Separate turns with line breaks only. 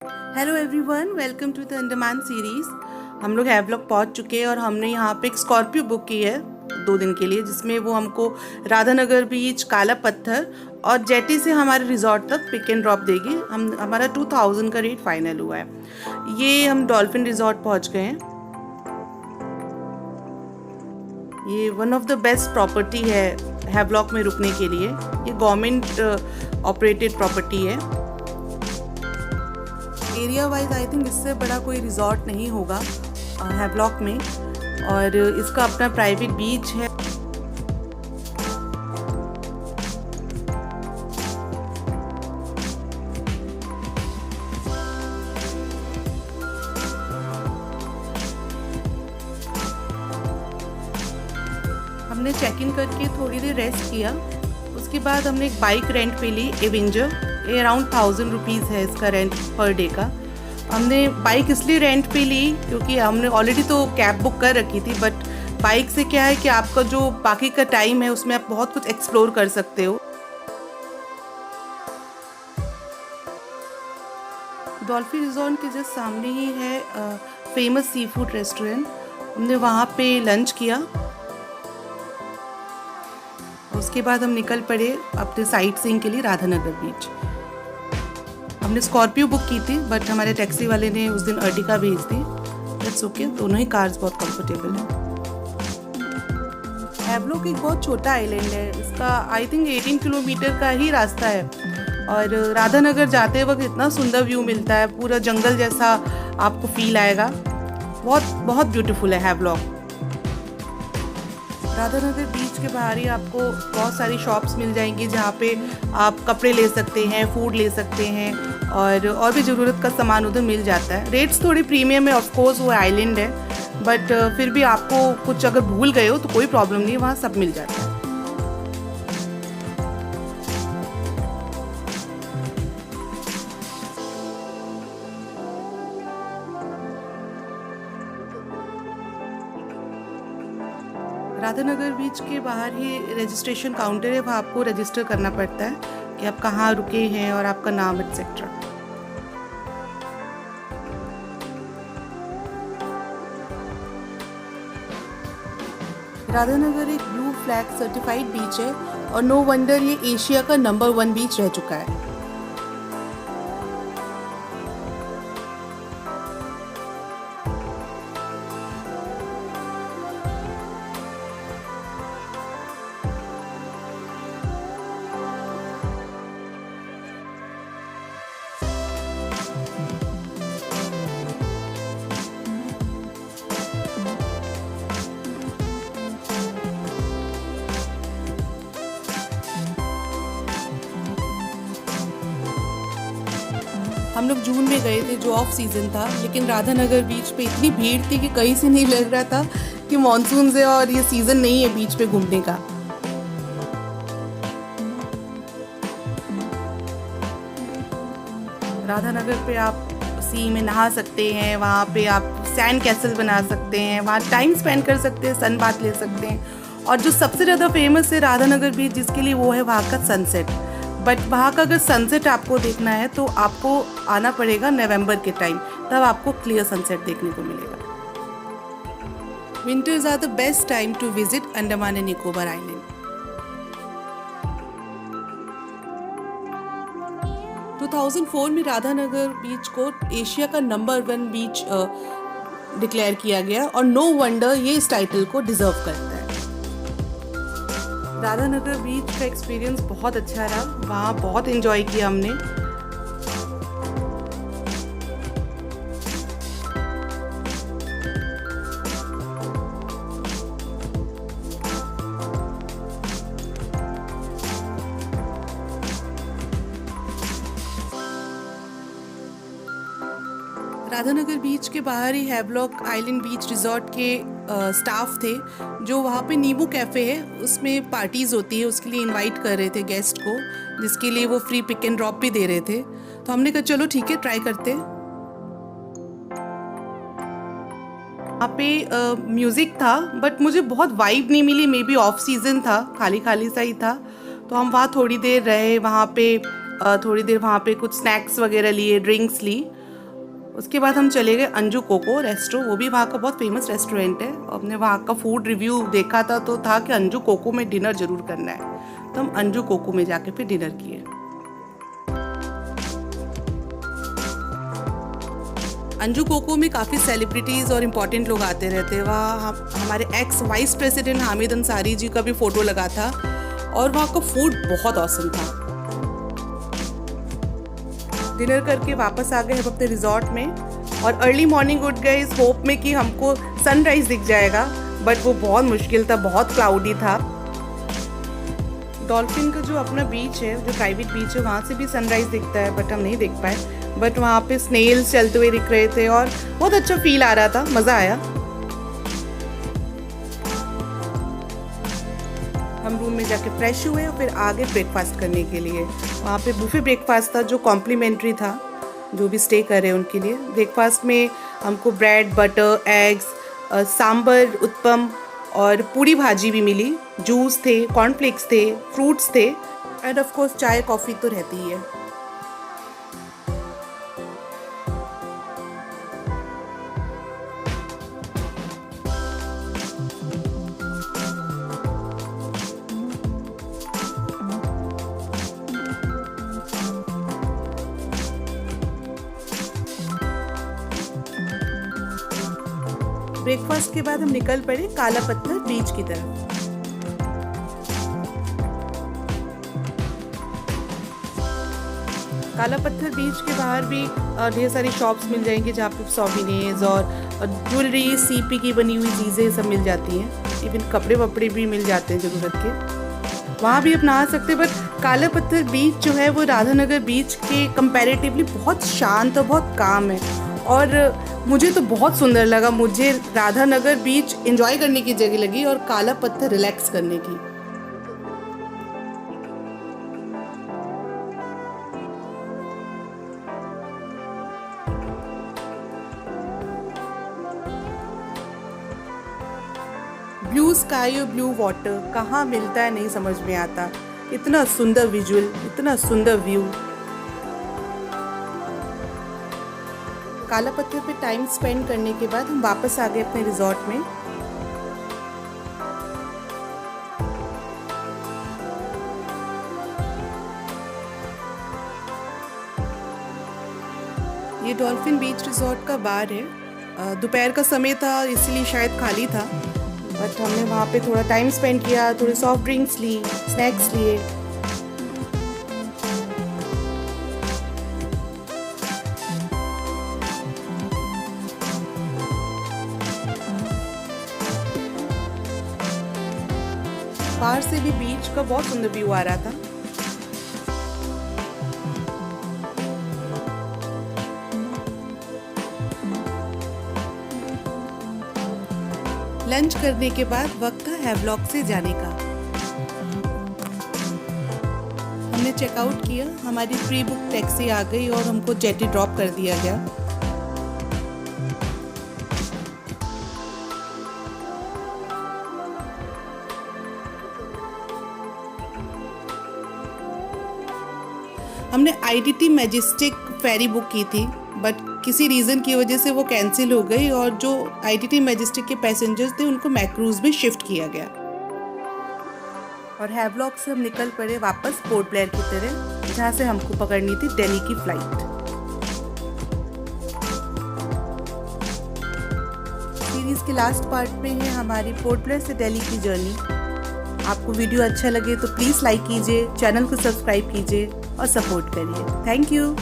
Hello everyone, welcome to the Andaman series. हम लोग Havelock पहुंच चुके हैं और हमने यहाँ पे एक स्कॉर्पियो बुक की है 2 दिन के लिए, जिसमें वो हमको राधानगर बीच, काला पत्थर और जेटी से हमारे रिजॉर्ट तक पिक एंड ड्रॉप देगी। हमारा 2000 का रेट फाइनल हुआ है। ये हम डॉल्फिन रिजॉर्ट पहुंच गए हैं। ये one of the best property है हैवलॉक में रुकने के लिए। ये गवर्नमेंट ऑपरेटेड प्रॉपर्टी है। एरिया वाइज आई थिंक इससे बड़ा कोई रिजॉर्ट नहीं होगा हैवलॉक में, और इसका अपना प्राइवेट बीच है। हमने चेक इन करके थोड़ी देर रेस्ट किया। उसके बाद हमने एक बाइक रेंट पे ली, एवेंजर। ये अराउंड 1000 रुपीज़ है इसका रेंट पर डे का। हमने बाइक इसलिए रेंट पे ली क्योंकि हमने ऑलरेडी तो कैब बुक कर रखी थी, बट बाइक से क्या है कि आपका जो बाकी का टाइम है उसमें आप बहुत कुछ एक्सप्लोर कर सकते हो। डॉल्फिन रिजॉर्ट के जस्ट सामने ही है फेमस सी फूड रेस्टोरेंट। हमने वहाँ पे लंच किया। उसके बाद हम निकल पड़े अपने साइट सीइंग के लिए राधानगर बीच। हमने स्कॉर्पियो बुक की थी, बट हमारे टैक्सी वाले ने उस दिन अर्टिगा भेज दी। दैट्स ओके, दोनों ही कार्स बहुत कंफर्टेबल हैं। हैवलॉक एक बहुत छोटा आइलैंड है। इसका आई थिंक 18 किलोमीटर का ही रास्ता है, और राधानगर जाते वक्त इतना सुंदर व्यू मिलता है, पूरा जंगल जैसा आपको फील आएगा। बहुत बहुत ब्यूटीफुल है हैवलॉक। राधानगर बीच के बाहर ही आपको बहुत सारी शॉप्स मिल जाएंगी, जहाँ पे आप कपड़े ले सकते हैं, फूड ले सकते हैं, और भी ज़रूरत का सामान उधर मिल जाता है। रेट्स थोड़े प्रीमियम है, ऑफ कोर्स वो आइलैंड है, बट फिर भी आपको कुछ अगर भूल गए हो तो कोई प्रॉब्लम नहीं, वहाँ सब मिल जाता है। राधानगर बीच के बाहर ही रजिस्ट्रेशन काउंटर है, वहाँ आपको रजिस्टर करना पड़ता है कि आप कहाँ रुके हैं और आपका नाम एक्सेट्रा। राधानगर एक ब्लू फ्लैग सर्टिफाइड बीच है, और नो वंडर ये एशिया का नंबर 1 बीच रह चुका है। हम लोग जून में गए थे, जो ऑफ सीजन था, लेकिन राधानगर बीच पे इतनी भीड़ थी कि कहीं से नहीं लग रहा था कि मॉनसून से और ये सीजन नहीं है बीच पे घूमने का। राधानगर पे आप सी में नहा सकते हैं, वहाँ पे आप सैंड कैसल बना सकते हैं, वहाँ टाइम स्पेंड कर सकते हैं, सन बाथ ले सकते हैं। और जो सबसे ज़्यादा फेमस है राधानगर बीच जिसके लिए, वो है वहाँ का सनसेट। बट वहाँ का अगर सनसेट आपको देखना है तो आपको आना पड़ेगा नवंबर के टाइम, तब आपको क्लियर सनसेट देखने को मिलेगा। Winters are the best time to visit Andaman and Nicobar island. 2004 में राधानगर बीच को एशिया का नंबर 1 बीच डिक्लेयर किया गया, और नो वंडर ये इस टाइटल को डिजर्व करता है। राधानगर बीच का एक्सपीरियंस बहुत अच्छा रहा, वहाँ बहुत एंजॉय किया हमने। राधानगर बीच के बाहर ही हैवलॉक आइलैंड बीच रिजॉर्ट के स्टाफ थे, जो वहाँ पे नींबू कैफ़े है, उसमें पार्टीज़ होती है, उसके लिए इनवाइट कर रहे थे गेस्ट को, जिसके लिए वो फ्री पिक एंड ड्रॉप भी दे रहे थे। तो हमने कहा चलो ठीक है, ट्राई करते हैं। वहाँ पे म्यूज़िक था, बट मुझे बहुत वाइब नहीं मिली, मे बी ऑफ सीज़न था, खाली खाली सा ही था। तो हम वहाँ थोड़ी देर रहे, वहाँ पे थोड़ी देर वहाँ पे कुछ स्नैक्स वगैरह लिए, ड्रिंक्स ली, उसके बाद हम चले गए अंजू कोको रेस्टो, वो भी वहाँ का बहुत फेमस रेस्टोरेंट है। हमने वहाँ का फूड रिव्यू देखा था तो था कि अंजू कोको में डिनर ज़रूर करना है, तो हम अंजू कोको में जाके फिर डिनर किए। अंजू कोको में काफ़ी सेलिब्रिटीज़ और इम्पॉर्टेंट लोग आते रहते हैं। वहाँ हमारे ex vice president Hamid Ansari ji का भी फ़ोटो लगा था और वहाँ का फूड बहुत ऑसम था। डिनर करके वापस आ गए हम अपने रिजॉर्ट में और अर्ली मॉर्निंग उठ गए इस होप में कि हमको सनराइज़ दिख जाएगा, बट वो बहुत मुश्किल था, बहुत क्लाउडी था। डॉल्फिन का जो अपना बीच है, जो प्राइवेट बीच है, वहाँ से भी सनराइज़ दिखता है, बट हम नहीं देख पाए। बट वहाँ पे स्नेल्स चलते हुए दिख रहे थे और बहुत अच्छा फील आ रहा था, मज़ा आया। हम रूम में जाके फ्रेश हुए और फिर आगे ब्रेकफास्ट करने के लिए। वहाँ पे बुफे ब्रेकफास्ट था जो कॉम्प्लीमेंट्री था, जो भी स्टे कर रहे हैं उनके लिए। ब्रेकफास्ट में हमको bread, butter, eggs, sambar, uttapam और पूरी भाजी भी मिली। जूस थे, कॉर्नफ्लेक्स थे, फ्रूट्स थे एंड ऑफ कोर्स चाय कॉफ़ी तो रहती ही है। ब्रेकफास्ट के बाद हम निकल पड़े काला पत्थर बीच की तरफ। काला पत्थर बीच के बाहर भी ढेर सारी शॉप्स मिल जाएंगी जहाँ पे सोविनिर्स और ज्वेलरी, सीपी की बनी हुई चीज़ें सब मिल जाती हैं। इवन कपड़े वपड़े भी मिल जाते हैं ज़रूरत के, वहाँ भी आप नहा सकते हैं। बट काला पत्थर बीच जो है वो राधानगर बीच के कंपैरेटिवली बहुत शांत और बहुत काम है और मुझे तो बहुत सुंदर लगा। मुझे राधानगर बीच एंजॉय करने की जगह लगी और काला पत्थर रिलैक्स करने की। ब्लू स्काई और ब्लू वाटर कहाँ मिलता है नहीं समझ में आता। इतना सुंदर विजुअल, इतना सुंदर व्यू। काला पत्थर पे टाइम स्पेंड करने के बाद हम वापस आ गए अपने रिजॉर्ट में। ये डॉल्फिन बीच रिजॉर्ट का बार है। दोपहर का समय था इसलिए शायद खाली था, बट हमने वहाँ पे थोड़ा टाइम स्पेंड किया, थोड़े सॉफ्ट ड्रिंक्स ली, स्नैक्स लिए। बाहर से भी बीच का बहुत सुंदर व्यू आ रहा था। लंच करने के बाद वक्त था हैवलॉक से जाने का। हमने चेकआउट किया, हमारी प्री बुक टैक्सी आ गई और हमको जेटी ड्रॉप कर दिया गया। हमने ITT मैजेस्टिक फेरी बुक की थी, बट किसी रीज़न की वजह से वो कैंसिल हो गई और जो ITT मैजेस्टिक के पैसेंजर्स थे उनको मैक्रूज में शिफ्ट किया गया। और हैवलॉक से हम निकल पड़े वापस पोर्ट ब्लेयर की तरह, जहाँ से हमको पकड़नी थी दिल्ली की फ्लाइट। सीरीज़ के लास्ट पार्ट में है हमारी पोर्ट ब्लेयर से दिल्ली की जर्नी। आपको वीडियो अच्छा लगे तो प्लीज़ लाइक कीजिए, चैनल को सब्सक्राइब कीजिए और सपोर्ट करिए। Thank you.